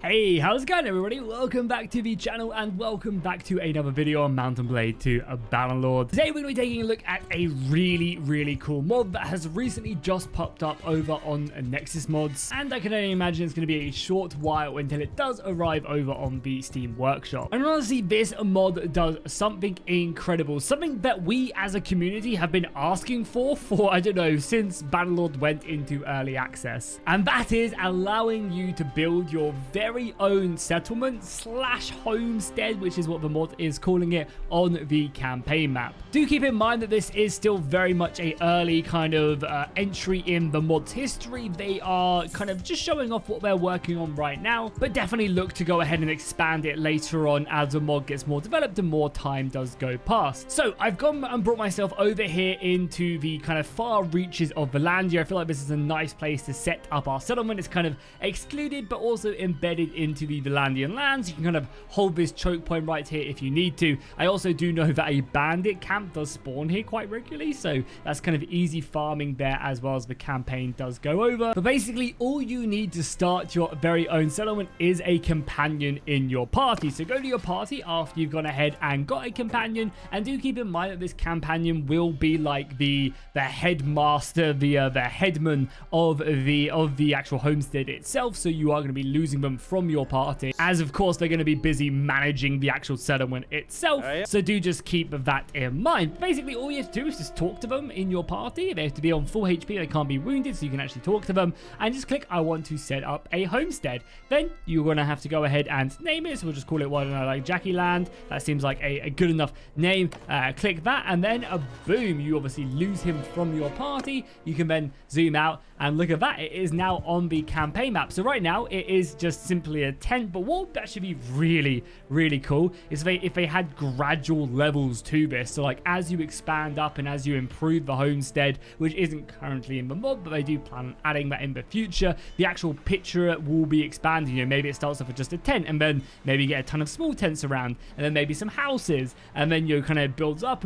Hey, how's it going everybody? Welcome back to the channel and welcome back to another video on Mount & Blade 2 Bannerlord. Today we're going to be taking a look at a really cool mod that has recently just popped up over on Nexus Mods, and I can only imagine it's going to be a short while until it does arrive over on the Steam Workshop. And honestly, this mod does something incredible, something that we as a community have been asking for I don't know, since Bannerlord went into early access, and that is allowing you to build your very own settlement slash homestead, which is what the mod is calling it, on the campaign map. Do keep in mind that this is still very much a early kind of entry in the mod's history. They are kind of just showing off what they're working on right now, but definitely look to go ahead and expand it later on as the mod gets more developed and more time does go past. So I've gone and brought myself over here into the kind of far reaches of Valandia. I feel like this is a nice place to set up our settlement. It's kind of excluded but also embedded into the Valandian lands. You can kind of hold this choke point right here if you need to. I also do know that a bandit camp does spawn here quite regularly, so that's kind of easy farming there as well as the campaign does go over. But basically all you need to start your very own settlement is a companion in your party. So go to your party after you've gone ahead and got a companion, and do keep in mind that this companion will be like the headmaster, the headman of the actual homestead itself, so you are going to be losing them from your party, as of course they're going to be busy managing the actual settlement itself. So do just keep that in mind. Basically all you have to do is just talk to them in your party. They have to be on full HP, they can't be wounded, so you can actually talk to them, and just click I want to set up a homestead. Then you're going to have to go ahead and name it, so we'll just call it, well, I don't know, like Jackie Land. That seems like a good enough name. Click that, and then boom, you obviously lose him from your party. You can then zoom out and look at that. It is now on the campaign map. So right now it is just simply a tent, but what would actually be really cool is if they had gradual levels to this. So like as you expand up and as you improve the homestead, which isn't currently in the mod, but they do plan on adding that in the future, the actual picture will be expanding. You know, maybe it starts off with just a tent, and then maybe you get a ton of small tents around, and then maybe some houses, and then you kind of builds up,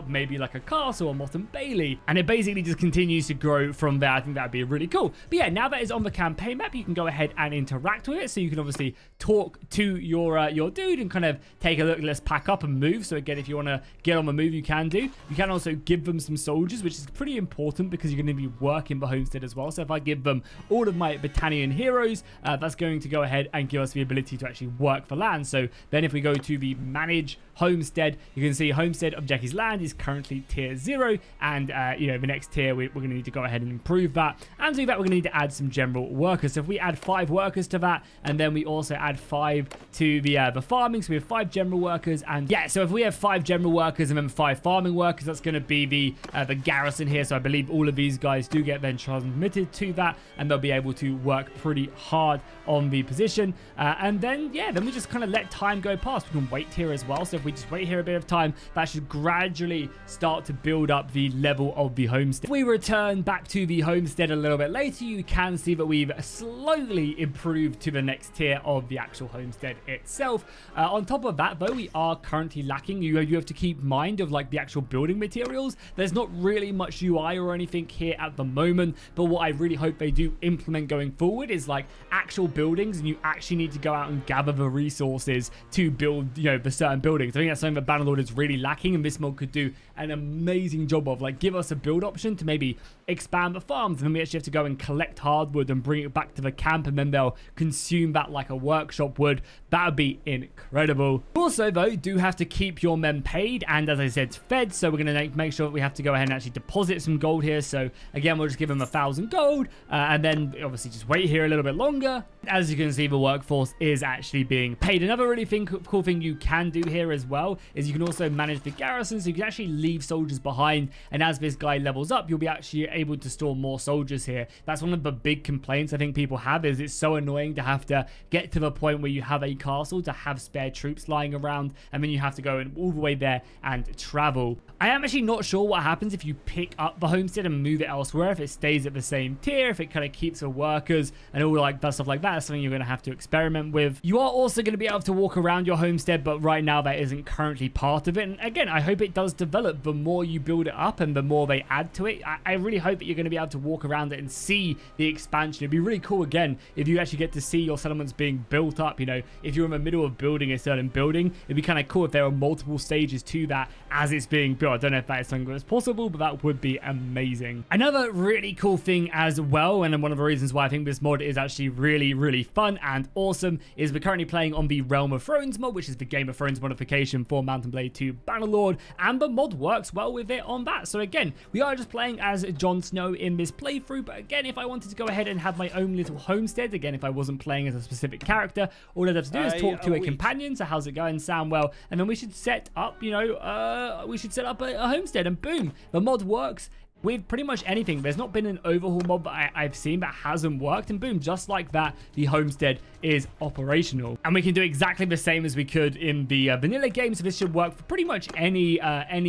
maybe like a castle or Motte and Bailey, and it basically just continues to grow from there. I think that'd be really cool. But yeah, now that it's on the campaign map, you can go ahead and interact with it. So you can obviously talk to your dude and kind of take a look. Let's pack up and move. So again, if you want to get on the move, you can do. You can also give them some soldiers, which is pretty important because you're going to be working the homestead as well. So if I give them all of my battalion heroes, that's going to go ahead and give us the ability to actually work the land. So then if we go to the manage homestead, you can see homestead of Jackie's land is currently tier 0, and you know, the next tier we're going to need to go ahead and improve that, and to do that we're going to need to add some general workers. So if we add 5 workers to that, and then we also add 5 to the farming, so we have 5 general workers, and yeah, so if we have 5 general workers and then 5 farming workers, that's going to be the garrison here. So I believe all of these guys do get then transmitted to that, and they'll be able to work pretty hard on the position, and then yeah, then we just kind of let time go past. We can wait here as well. So if we just wait here a bit of time, that should gradually start to build up the level of the homestead. If we return back to the homestead a little bit later, you can see that we've slowly improved to the next tier of the actual homestead itself. On top of that though, we are currently lacking. You have to keep mind of like the actual building materials. There's not really much UI or anything here at the moment, but what I really hope they do implement going forward is like actual buildings, and you actually need to go out and gather the resources to build, you know, the certain buildings. I think that's something that Bannerlord is really lacking, and this mod could do an amazing job of. Like, give us a build option to maybe expand the farms, and then we actually have to go and collect hardwood and bring it back to the camp, and then they'll consume that like a workshop would. That would be incredible. Also though, do have to keep your men paid, and as I said, fed. So we're going to make sure that we have to go ahead and actually deposit some gold here. So again, we'll just give them 1,000 gold, and then obviously just wait here a little bit longer. As you can see, the workforce is actually being paid. Another really cool thing you can do here as well is you can also manage the garrison, so you can actually leave soldiers behind, and as this guy levels up, you'll be actually able to store more soldiers here. That's one of the big complaints I think people have, is it's so annoying to have to get to the point where you have a castle to have spare troops lying around, and then you have to go all the way there and travel. I am actually not sure what happens if you pick up the homestead and move it elsewhere, if it stays at the same tier, if it kind of keeps the workers and all like that stuff like that. That is something you're going to have to experiment with. You are also going to be able to walk around your homestead, but right now that isn't currently part of it. And again, I hope it does develop the more you build it up and the more they add to it. I really hope that you're going to be able to walk around it and see the expansion. It'd be really cool, again, if you actually get to see your settlements being built up. You know, if you're in the middle of building a certain building, it'd be kind of cool if there are multiple stages to that as it's being built. I don't know if that is something that's possible, but that would be amazing. Another really cool thing as well, and one of the reasons why I think this mod is actually really fun and awesome, is we're currently playing on the Realm of Thrones mod, which is the Game of Thrones modification for Mount and Blade 2 Bannerlord, and the mod works well with it on that. So again, we are just playing as Jon Snow in this playthrough, but again, if I wanted to go ahead and have my own little homestead, again, if I wasn't playing as a specific character, all I'd have to do is talk to a companion. So how's it going, Samwell? And then we should set up, you know, we should set up a homestead, and boom, the mod works with pretty much anything. There's not been an overhaul mod that I've seen that hasn't worked, and boom, just like that, the homestead is operational. And we can do exactly the same as we could in the vanilla game, so this should work for pretty much any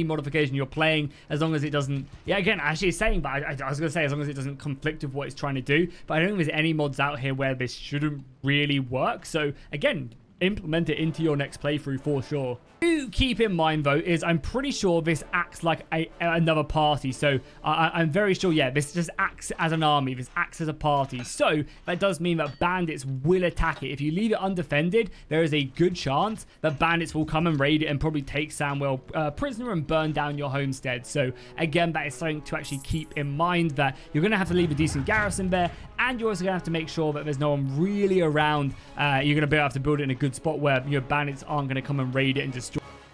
modification you're playing, as long as it doesn't, yeah, again, actually saying, but I was going to say, as long as it doesn't conflict with what it's trying to do, but I don't think there's any mods out here where this shouldn't really work. So again, implement it into your next playthrough for sure. To keep in mind though is I'm pretty sure this acts like another party, so I'm very sure, yeah, this just acts as an army, this acts as a party, so that does mean that bandits will attack it. If you leave it undefended, there is a good chance that bandits will come and raid it and probably take Samwell prisoner and burn down your homestead. So again, that is something to actually keep in mind, that you're going to have to leave a decent garrison there, and you're also going to have to make sure that there's no one really around. You're going to be able to build it in a good spot where your bandits aren't going to come and raid it and destroy.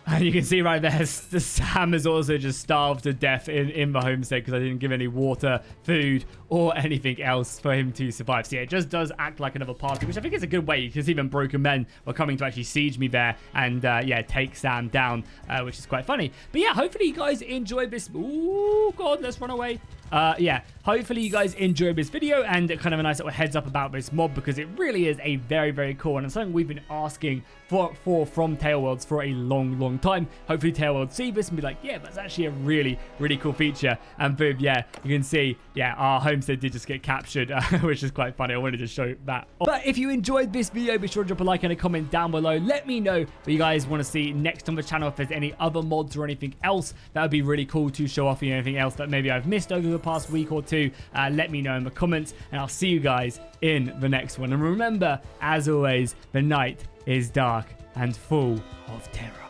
And you can see right there, the Sam is also just starved to death in the homestead because I didn't give any water, food, or anything else for him to survive. So yeah, it just does act like another party, which I think is a good way, because even broken men were coming to actually siege me there and, yeah, take Sam down, which is quite funny. But yeah, hopefully you guys enjoyed this. Ooh, God, let's run away. Yeah, hopefully you guys enjoyed this video and kind of a nice little heads up about this mod, because it really is a very cool one and something we've been asking for from Taleworlds for a long time. Hopefully Taleworlds see this and be like, yeah, that's actually a really cool feature. And boom, yeah, you can see, yeah, our homestead did just get captured, which is quite funny. I wanted to show that. But if you enjoyed this video, be sure to drop a like and a comment down below. Let me know what you guys want to see next on the channel. If there's any other mods or anything else, that would be really cool to show off. Anything else that maybe I've missed over the past week or two, let me know in the comments, and I'll see you guys in the next one. And remember, as always, the night is dark and full of terror.